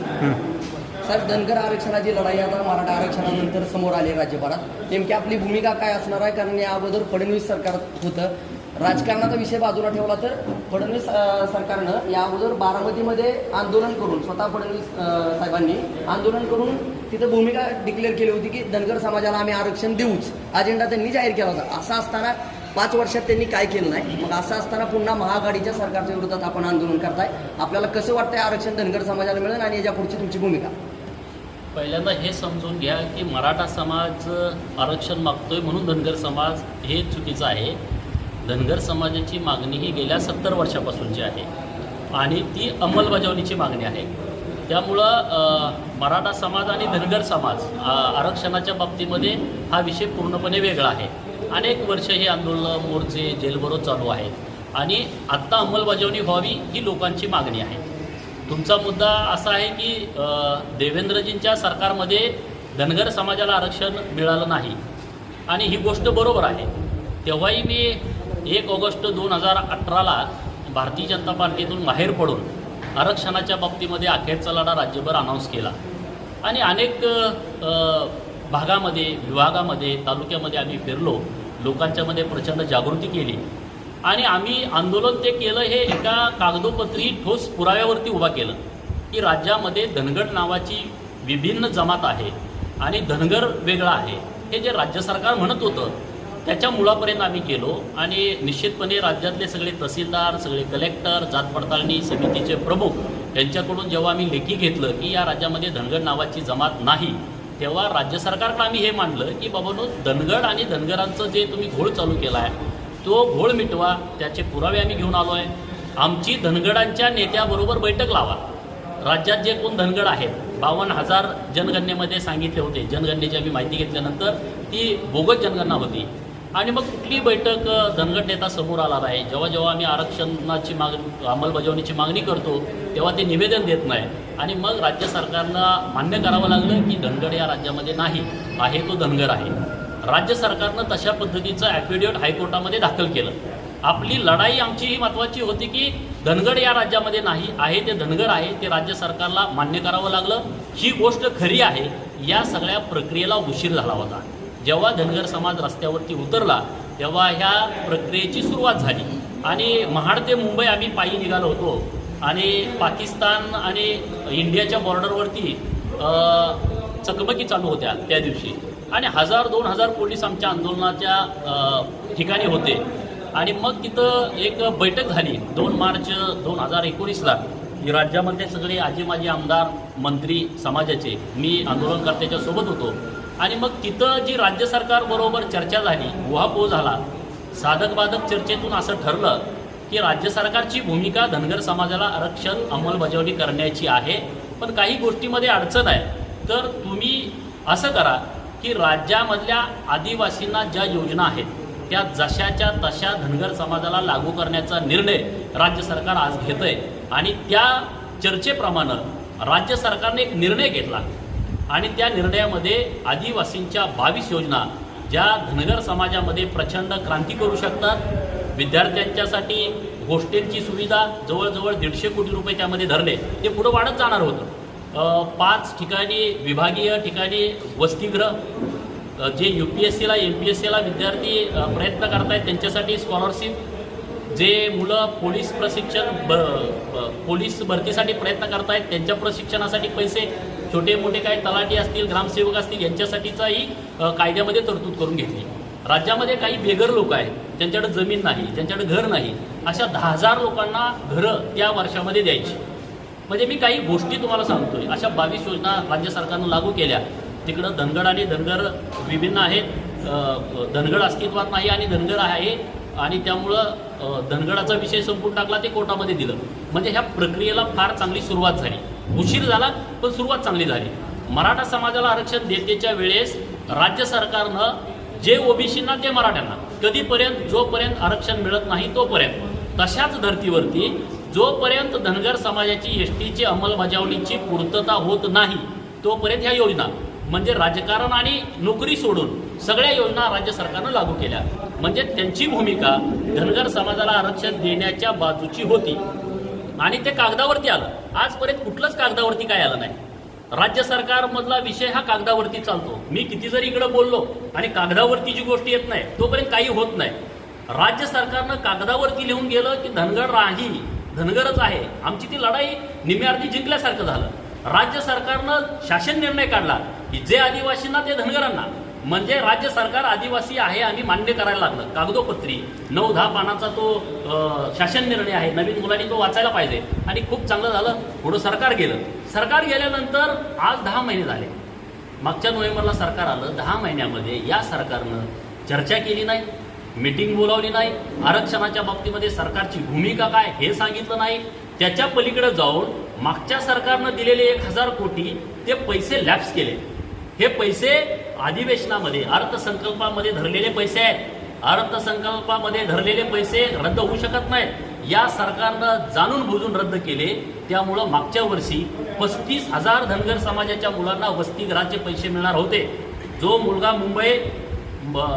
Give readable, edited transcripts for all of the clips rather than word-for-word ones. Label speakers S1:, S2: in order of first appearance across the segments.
S1: साहेब, धनगर आरक्षणाची लढाई आता मराठा आरक्षणानंतर समोर आली राज्यभरात. नेमकी आपली भूमिका काय असणार आहे? कारण या अगोदर फडणवीस सरकार होतं. राजकारणाचा विषय बाजूला ठेवला तर फडणवीस सरकारनं या अगोदर बारामतीमध्ये आंदोलन करून, स्वतः फडणवीस साहेबांनी आंदोलन करून तिथं भूमिका डिक्लेअर केली होती की धनगर समाजाला आम्ही आरक्षण देऊच. अजेंडा त्यांनी जाहीर केला होता. असं असताना 5 वर्षात त्यांनी काय केलं नाही. मग असं असताना पुन्हा महाआघाडीच्या सरकारच्या विरोधात आपण आंदोलन करताय. आपल्याला कसं वाटतंय आरक्षण धनगर समाजाला मिळेल आणि याच्या पुढची तुमची भूमिका?
S2: पहिल्यांदा हे समजून घ्या की मराठा समाज आरक्षण मागतोय म्हणून धनगर समाज हे चुकीचं आहे. धनगर समाजाची मागणी ही गेल्या 70 वर्षापासूनची आहे आणि ती अंमलबजावणीची मागणी आहे. त्यामुळं मराठा समाज आणि धनगर समाज आरक्षणाच्या बाबतीमध्ये हा विषय पूर्णपणे वेगळा आहे. अनेक वर्ष हे आंदोलन, मोर्चे, जेलबरोच चालू आहेत आणि आत्ता अंमलबजावणी व्हावी ही लोकांची मागणी आहे. तुमचा मुद्दा असा आहे की देवेंद्रजींच्या सरकारमध्ये धनगर समाजाला आरक्षण मिळालं नाही आणि ही गोष्ट बरोबर आहे. तेव्हाही मी 1 ऑगस्ट 2018ला भारतीय जनता पार्टीतून बाहेर पडून आरक्षणाच्या बाबतीमध्ये अखेरचा लढा राज्यभर अनाऊन्स केला आणि अनेक भागामध्ये, विभागामध्ये, तालुक्यामध्ये आम्ही फिरलो. लोकांच्यामध्ये प्रचंड जागृती केली आणि आम्ही आंदोलन ते केलं हे एका कागदोपत्री ठोस पुराव्यावरती उभा केलं की राज्यामध्ये धनगर नावाची विभिन्न जमात आहे आणि धनगर वेगळा आहे. हे जे राज्य सरकार म्हणत होतं त्याच्या मुळापर्यंत आम्ही गेलो आणि निश्चितपणे राज्यातले सगळे तहसीलदार, सगळे कलेक्टर, जात पडताळणी समितीचे प्रमुख यांच्याकडून जेव्हा आम्ही लेखी घेतलं की या राज्यामध्ये धनगर नावाची जमात नाही, तेव्हा राज्य सरकारकडे आम्ही हे मांडलं की बाबांनो, धनगड आणि धनगरांचं जे तुम्ही घोळ चालू केला आहे तो घोळ मिटवा. त्याचे पुरावे आम्ही घेऊन आलो आहे. आमची धनगडांच्या नेत्याबरोबर बैठक लावा. राज्यात जे कोण धनगड आहेत, 52,000 जनगणनेमध्ये सांगितले होते. जनगणनेची आम्ही माहिती घेतल्यानंतर ती बोगस जनगणना होती आणि मग कुठली बैठक धनगड नेता समोर आला आहे. जेव्हा आम्ही आरक्षणाची अंमलबजावणीची मागणी करतो तेव्हा ते निवेदन देत नाही आणि मग राज्य सरकारनं मान्य करावं लागलं की धनगड या राज्यामध्ये नाही आहे, तो धनगर आहे. राज्य सरकारनं तशा पद्धतीचं ॲफिडेव्हिट हायकोर्टामध्ये दाखल केलं. आपली लढाई आमची ही महत्त्वाची होती की धनगड या राज्यामध्ये नाही आहे, ते धनगर आहे, ते राज्य सरकारला मान्य करावं लागलं. ही गोष्ट खरी आहे. या सगळ्या प्रक्रियेला उशीर झाला होता. जेव्हा धनगर समाज रस्त्यावरती उतरला तेव्हा ह्या प्रक्रियेची सुरुवात झाली आणि महाड ते मुंबई आम्ही पायी निघालो होतो आणि पाकिस्तान आणि इंडियाच्या बॉर्डरवरती चकमकी चालू होत्या त्या दिवशी आणि 1000-2000 पोलीस आमच्या आंदोलनाच्या ठिकाणी होते आणि मग तिथं एक बैठक झाली 2 मार्च 2019ला. राज्यामध्ये सगळे आजी माजी आमदार, मंत्री समाजाचे, मी आंदोलनकर्त्याच्या सोबत होतो आणि मग तिथं जी राज्य सरकारबरोबर चर्चा झाली, उहापोह झाला. साधक बाधक चर्चेतून असं ठरलं की राज्य सरकारची भूमिका धनगर समाजाला आरक्षण अंमलबजावणी करण्याची आहे, पण काही गोष्टीमध्ये अडचण आहे. तर तुम्ही असं करा की राज्यामधल्या आदिवासींना ज्या योजना आहेत त्या जशाच्या तशा धनगर समाजाला लागू करण्याचा निर्णय राज्य सरकार आज घेतं आहे आणि त्या चर्चेप्रमाणे राज्य सरकारने एक निर्णय घेतला आणि त्या निर्णयामध्ये आदिवासींच्या 22 योजना ज्या धनगर समाजामध्ये प्रचंड क्रांती करू शकतात. विद्यार्थ्यांच्यासाठी हॉस्टेलची सुविधा जवळजवळ 150 कोटी रुपये त्यामध्ये धरले. ते पुढं वाढत जाणार होतं. 5 ठिकाणी विभागीय ठिकाणी वसतिगृह, जे UPSCला MPSCला विद्यार्थी प्रयत्न करतायत त्यांच्यासाठी स्कॉलरशिप, जे मुलं पोलीस भरतीसाठी प्रयत्न करतायत त्यांच्या प्रशिक्षणासाठी पैसे, छोटे मोठे काही तलाठी असतील, ग्रामसेवक असतील, यांच्यासाठीचाही कायद्यामध्ये तरतूद करून घेतली. राज्यामध्ये काही बेघर लोक आहेत, ज्यांच्याकडे जमीन नाही, ज्यांच्याकडे घर नाही, अशा 10,000 लोकांना घरं त्या वर्षामध्ये द्यायची. म्हणजे मी काही गोष्टी तुम्हाला सांगतोय. अशा 22 योजना राज्य सरकारनं लागू केल्या. तिकडं धनगड आणि धनगर विभिन्न आहेत. धनगड अस्तित्वात नाही आणि धनगर आहे आणि त्यामुळं धनगडाचा विषय संपून टाकला, ते कोर्टामध्ये दिलं. म्हणजे ह्या प्रक्रियेला फार चांगली सुरुवात झाली. उशीर झाला पण सुरुवात चांगली झाली. मराठा समाजाला आरक्षण देतेच्या वेळेस राज्य सरकारनं जे ओबीसींना ते मराठ्यांना, कधीपर्यंत, जोपर्यंत आरक्षण मिळत नाही तोपर्यंत, तशाच धर्तीवरती जोपर्यंत धनगर समाजाची STची अंमलबजावणीची पूर्तता होत नाही तोपर्यंत ह्या योजना, म्हणजे राजकारण आणि नोकरी सोडून सगळ्या योजना राज्य सरकारनं लागू केल्या. म्हणजे त्यांची भूमिका धनगर समाजाला आरक्षण देण्याच्या बाजूची होती आणि ते कागदावरती आलं. आजपर्यंत कुठलंच कागदावरती काय आलं नाही. राज्य सरकारमधला विषय हा कागदावरती चालतो. मी किती जरी इकडे बोललो आणि कागदावरती जी गोष्ट येत नाही तोपर्यंत काही होत नाही. राज्य सरकारनं कागदावरती लिहून गेलं की धनगर नाही, धनगरच आहे, आमची ती लढाई निम्यार्थी जिंकल्यासारखं झालं. राज्य सरकारनं शासन निर्णय काढला की जे आदिवासींना ते धनगरांना, म्हणजे राज्य सरकार आदिवासी आहे आम्ही मान्य करायला लागलं. कागदोपत्री 9-10 पानाचा तो शासन निर्णय आहे. नवीन मुलांनी तो वाचायला पाहिजे आणि खूप चांगलं झालं. पुढं सरकार गेलं. सरकार गेल्यानंतर आज 10 महिने झाले. मागच्या नोव्हेंबरला सरकार आलं. 10 महिन्यामध्ये या सरकारनं चर्चा केली नाही, मीटिंग बोलावली नाही, आरक्षणाच्या बाबतीमध्ये सरकारची भूमिका काय हे सांगितलं नाही. त्याच्या पलीकडे जाऊन मागच्या सरकारनं दिलेले 1000 कोटी ते पैसे लॅप्स केले. हे पैसे अधिवेशनामध्ये अर्थसंकल्पामध्ये धरलेले पैसे आहेत. अर्थसंकल्पामध्ये धरलेले पैसे रद्द होऊ शकत नाहीत. या सरकारनं जाणून बुजून रद्द केले. त्यामुळं मागच्या वर्षी 35,000 धनगर समाजाच्या मुलांना वसतिगृहाचे पैसे मिळणार होते. जो मुलगा मुंबई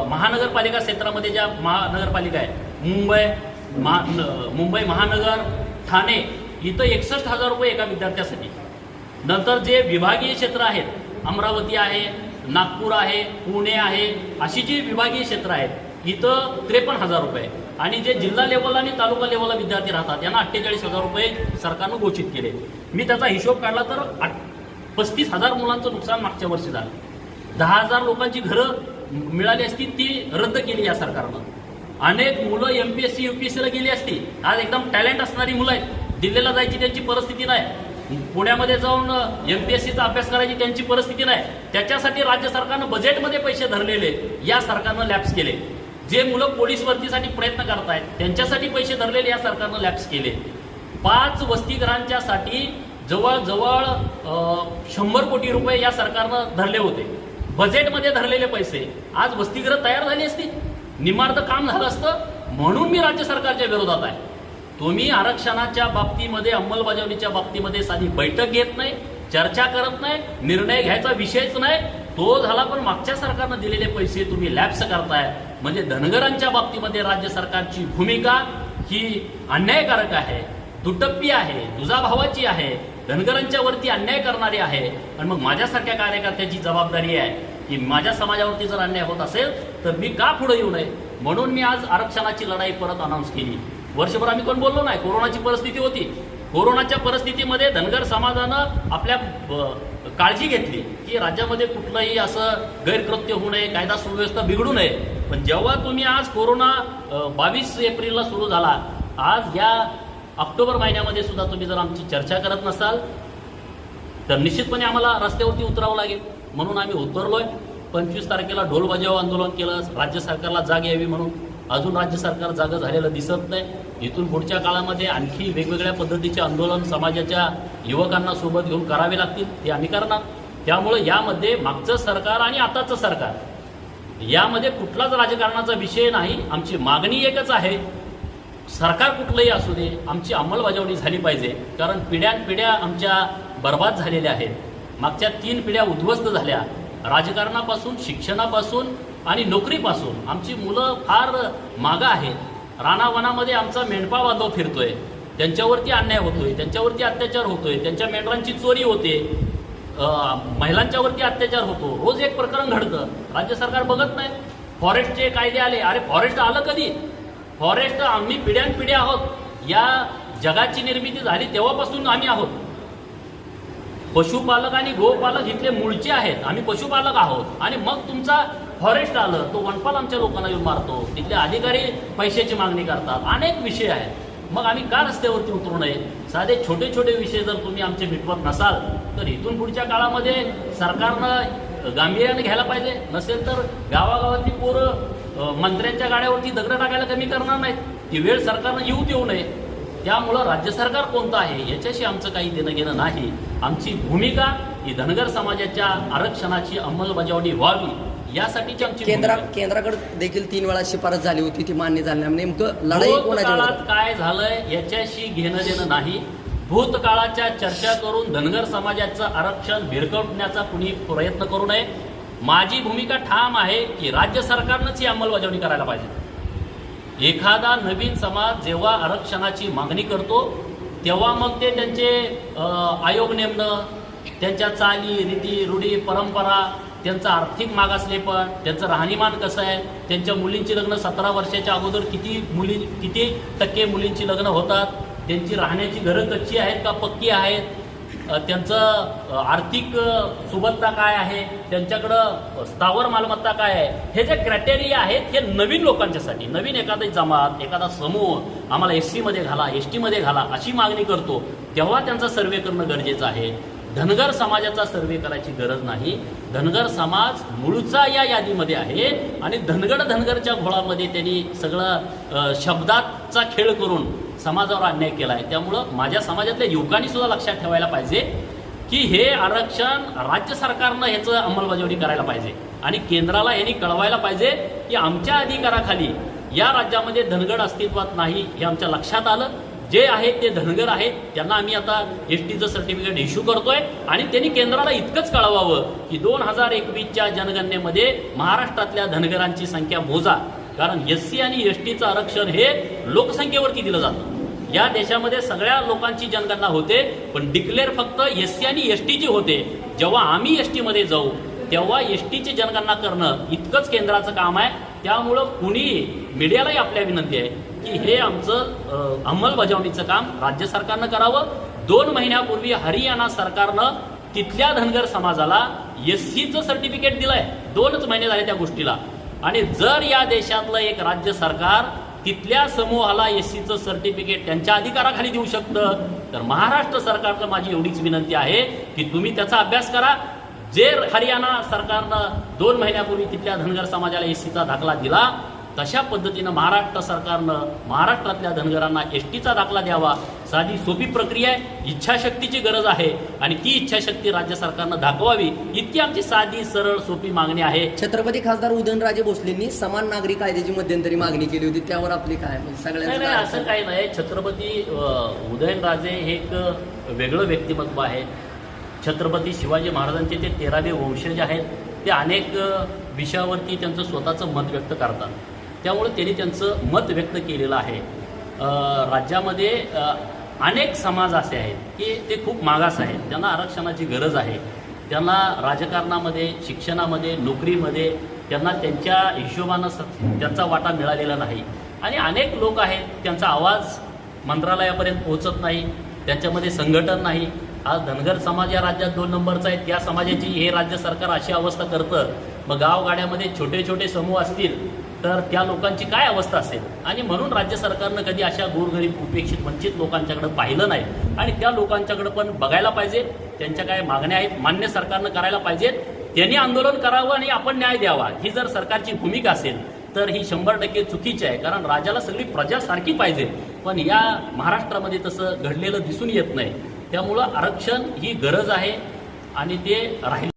S2: महानगरपालिका क्षेत्रामध्ये ज्या महानगरपालिका आहे, मुंबई महानगर, ठाणे, इथं 61,000 रुपये एका विद्यार्थ्यासाठी. नंतर जे विभागीय क्षेत्र आहेत, अमरावती आहे, नागपूर आहे, पुणे आहे, अशी जी विभागीय क्षेत्र आहेत, इथं 53,000 रुपये. आणि जे जिल्हा लेवलला आणि तालुका लेवलला विद्यार्थी राहतात यांना 48,000 रुपये सरकारनं घोषित केले. मी त्याचा हिशोब काढला तर 35,000 मुलांचं नुकसान मागच्या वर्षी झालं. 10,000 लोकांची घरं मिळाली असती ती रद्द केली या सरकारनं. अनेक मुलं MPSC UPSCला गेली असती. आज एकदम टॅलेंट असणारी मुलं आहेत, दिल्लीला जायची त्यांची परिस्थिती नाही, पुण्यामध्ये जाऊन MPSCचा अभ्यास करायची त्यांची परिस्थिती नाही. त्याच्यासाठी राज्य सरकारनं बजेटमध्ये पैसे धरलेले या सरकारनं लॅप्स केले. जे मुलं पोलीस भरतीसाठी प्रयत्न करतायत त्यांच्यासाठी पैसे धरलेले या सरकारनं लॅप्स केले. 5 वसतिगृहांच्यासाठी जवळजवळ 100 कोटी रुपये या सरकारनं धरले होते. बजेटमध्ये धरलेले पैसे आज वसतिगृह तयार झाली असती, निमार्द काम झालं असतं. म्हणून मी राज्य सरकारच्या विरोधात आहे. तुम्ही आरक्षणाच्या बाबतीमध्ये, अंमलबजावणीच्या बाबतीमध्ये साधी बैठक घेत नाही, चर्चा करत नाही, निर्णय घ्यायचा विषयच नाही. तो झाला, पण मागच्या सरकारनं दिलेले पैसे तुम्ही लॅप्स करताय. म्हणजे धनगरांच्या बाबतीमध्ये राज्य सरकारची भूमिका ही अन्यायकारक आहे, दुटप्पी आहे, दुजाभावाची आहे, धनगरांच्या वरती अन्याय करणारी आहे. आणि मग माझ्यासारख्या कार्यकर्त्याची जबाबदारी आहे की माझ्या समाजावरती जर अन्याय होत असेल तर मी का पुढे येऊ नये. म्हणून मी आज आरक्षणाची लढाई परत अनाऊन्स केली. वर्षभर आम्ही कोण बोललो नाही. कोरोनाची परिस्थिती होती. कोरोनाच्या परिस्थितीमध्ये धनगर समाजानं आपल्या काळजी घेतली की राज्यामध्ये कुठलंही असं गैरकृत्य होऊ नये, कायदा सुव्यवस्था बिघडू नये. पण जेव्हा तुम्ही आज कोरोना 22 एप्रिलला सुरू झाला, आज या ऑक्टोबर महिन्यामध्ये सुद्धा तुम्ही जर आमची चर्चा करत नसाल तर निश्चितपणे आम्हाला रस्त्यावरती उतरावं लागेल. म्हणून आम्ही उतरलोय. 25 तारखेला ढोल बजाव आंदोलन केलं राज्य सरकारला जाग यावी म्हणून. अजून राज्य सरकार जागं झालेलं दिसत नाही. इथून पुढच्या काळामध्ये आणखी वेगवेगळ्या पद्धतीचे आंदोलन समाजाच्या युवकांना सोबत घेऊन करावे लागतील, ते आम्ही करणार. त्यामुळे यामध्ये मागचं सरकार आणि आताचं सरकार यामध्ये कुठलाच राजकारणाचा विषय नाही. आमची मागणी एकच आहे, सरकार कुठलंही असू दे, आमची अंमलबजावणी झाली पाहिजे. कारण पिढ्यानपिढ्या आमच्या बर्बाद झालेल्या आहेत. मागच्या 3 पिढ्या उद्ध्वस्त झाल्या. राजकारणापासून, शिक्षणापासून आणि नोकरीपासून आमची मुलं फार मागं आहेत. रानावनामध्ये आमचा मेंढपाळ बांधव फिरतोय, त्यांच्यावरती अन्याय होतोय, त्यांच्यावरती अत्याचार होतोय, त्यांच्या मेंढरांची चोरी होते, महिलांच्यावरती अत्याचार होतो. रोज एक प्रकरण घडतं. राज्य सरकार बघत नाही. फॉरेस्टचे कायदे आले. अरे फॉरेस्ट आलं कधी? फॉरेस्ट आम्ही पिढ्यानपिढ्या आहोत. या जगाची निर्मिती झाली तेव्हापासून आम्ही आहोत. पशुपालक आणि गोपालक इथले मूळचे आहेत. आम्ही पशुपालक आहोत. आणि मग तुमचा फॉरेस्ट आलं, तो वनपाल आमच्या लोकांना येऊन मारतो. तिथले अधिकारी पैशाची मागणी करतात. अनेक विषय आहेत. मग आम्ही का रस्त्यावरती उतरू नये? साधे छोटे छोटे विषय जर तुम्ही आमचे मिटवत नसाल तर इथून पुढच्या काळामध्ये सरकारनं गांभीर्याने घ्यायला पाहिजे. नसेल तर गावागावातली पोरं मंत्र्यांच्या गाड्यावरती दगड टाकायला कमी करणार नाहीत. ती वेळ सरकारनं येऊ नये. त्यामुळं राज्य सरकार कोणतं आहे याच्याशी आमचं काही देणं घेणं नाही. आमची भूमिका ही धनगर समाजाच्या आरक्षणाची अंमलबजावणी व्हावी यासाठीची आमची
S1: केंद्राकडे देखील 3 वेळा शिफारस झाली होती, ती मान्य झाली नाही. नेमकं लढाई
S2: भूतकाळात काय झालंय याच्याशी घेणं देणं नाही. भूतकाळाच्या चर्चा करून धनगर समाजाचं आरक्षण भिरकवण्याचा कुणी प्रयत्न करू नये. माझी भूमिका ठाम आहे की राज्य सरकारनंच ही अंमलबजावणी करायला पाहिजे. एखादा नवीन समाज जेव्हा आरक्षणाची मागणी करतो तेव्हा मग ते त्यांचे आयोग नेमणं, त्यांच्या चाली रीती रूढी परंपरा, त्यांचं आर्थिक मागासलेपण, त्यांचं राहणीमान कसं आहे, त्यांच्या मुलींची लग्न 17 वर्षाच्या अगोदर किती टक्के मुलींची लग्न होतात, त्यांची राहण्याची घरं कच्ची आहेत का पक्की आहेत, त्यांचं आर्थिक सुबत्ता काय आहे, त्यांच्याकडं स्थावर मालमत्ता काय आहे, हे जे क्रायटेरिया आहेत हे नवीन लोकांच्यासाठी, नवीन एखादी जमात एखादा समूह आम्हाला SC-मध्ये घाला, ST-मध्ये घाला अशी मागणी करतो तेव्हा त्यांचा सर्वे करणं गरजेचं आहे. धनगर समाजाचा सर्वे करायची गरज नाही. धनगर समाज मूळचा या यादीमध्ये आहे आणि धनगरच्या घोळामध्ये त्यांनी सगळं शब्दाचा खेळ करून समाजावर अन्याय केला आहे. त्यामुळं माझ्या समाजातल्या युवकांनी सुद्धा लक्षात ठेवायला पाहिजे की हे आरक्षण राज्य सरकारनं ह्याचं अंमलबजावणी करायला पाहिजे आणि केंद्राला यांनी कळवायला पाहिजे की आमच्या अधिकाराखाली या राज्यामध्ये धनगर अस्तित्वात नाही हे आमच्या लक्षात आलं. जे आहेत ते धनगर आहेत, त्यांना आम्ही आता STचं सर्टिफिकेट इश्यू करतोय आणि त्यांनी केंद्राला इतकंच कळवावं की 2021च्या जनगणनेमध्ये महाराष्ट्रातल्या धनगरांची संख्या मोजा, कारण SC आणि STचं आरक्षण हे लोकसंख्येवरती दिलं जातं. या देशामध्ये सगळ्या लोकांची जनगणना होते, पण डिक्लेअर फक्त SC आणि STची होते. जेव्हा आम्ही STमध्ये जाऊ तेव्हा STची जनगणना करणं इतकंच केंद्राचं काम आहे. त्यामुळं कुणी मीडियालाही आपल्या विनंती आहे की हे आमचं अंमलबजावणीचं काम राज्य सरकारनं करावं. 2 महिन्यापूर्वी हरियाणा सरकारनं तिथल्या धनगर समाजाला SCचं सर्टिफिकेट दिलंय. 2च महिने झाले त्या गोष्टीला. आणि जर या देशातलं एक राज्य सरकार तिथल्या समूहाला SCचं सर्टिफिकेट त्यांच्या अधिकाराखाली देऊ शकतं, तर महाराष्ट्र सरकारला माझी एवढीच विनंती आहे की तुम्ही त्याचा अभ्यास करा. जे हरियाणा सरकारनं 2 महिन्यापूर्वी तिथल्या धनगर समाजाला SCचा दाखला दिला, तशा पद्धतीनं महाराष्ट्र सरकारनं महाराष्ट्रातल्या धनगरांना STचा दाखला द्यावा. साधी सोपी प्रक्रिया आहे, इच्छाशक्तीची गरज आहे आणि ती इच्छाशक्ती राज्य सरकारनं दाखवावी, इतकी आमची साधी सरळ सोपी मागणी आहे.
S1: छत्रपती खासदार उदयनराजे भोसलेंनी समान नागरी कायद्याची मध्यंतरी मागणी केली होती, त्यावर आपली काय
S2: नाही असं काही नाही. छत्रपती उदयनराजे हे एक वेगळं व्यक्तिमत्व आहे. छत्रपती शिवाजी महाराजांचे ते 13वे वंशज आहेत. ते अनेक विषयावरती त्यांचं स्वतःचं मत व्यक्त करतात. त्यामुळे त्यांनी त्यांचं मत व्यक्त केलेलं आहे. राज्यामध्ये अनेक समाज असे आहेत की ते खूप मागास आहेत, त्यांना आरक्षणाची गरज आहे. त्यांना राजकारणामध्ये, शिक्षणामध्ये, नोकरीमध्ये त्यांना त्यांच्या हिशोबानं त्यांचा वाटा मिळालेला नाही. आणि अनेक लोक आहेत त्यांचा आवाज मंत्रालयापर्यंत पोहोचत नाही, त्यांच्यामध्ये संघटन नाही. आज धनगर समाज या राज्यात 2 नंबरचा आहे. त्या समाजाची हे राज्य सरकार अशी अवस्था करतं, मग गावगाड्यामध्ये छोटे छोटे समूह असतील तर त्या लोकांची काय अवस्था असेल. आणि म्हणून राज्य सरकारनं कधी अशा गोरगरीब उपेक्षित वंचित लोकांच्याकडे पाहिलं नाही आणि त्या लोकांच्याकडे पण बघायला पाहिजे. त्यांच्या काय मागण्या आहेत मान्य सरकारनं करायला पाहिजेत. त्यांनी आंदोलन करावं आणि आपण न्याय द्यावा, ही जर सरकारची भूमिका असेल तर ही 100% चुकीची आहे. कारण राज्याला सगळी प्रजा सारखी पाहिजे, पण या महाराष्ट्रामध्ये तसं घडलेलं दिसून येत नाही. त्यामुळं आरक्षण ही गरज आहे आणि ते राहील.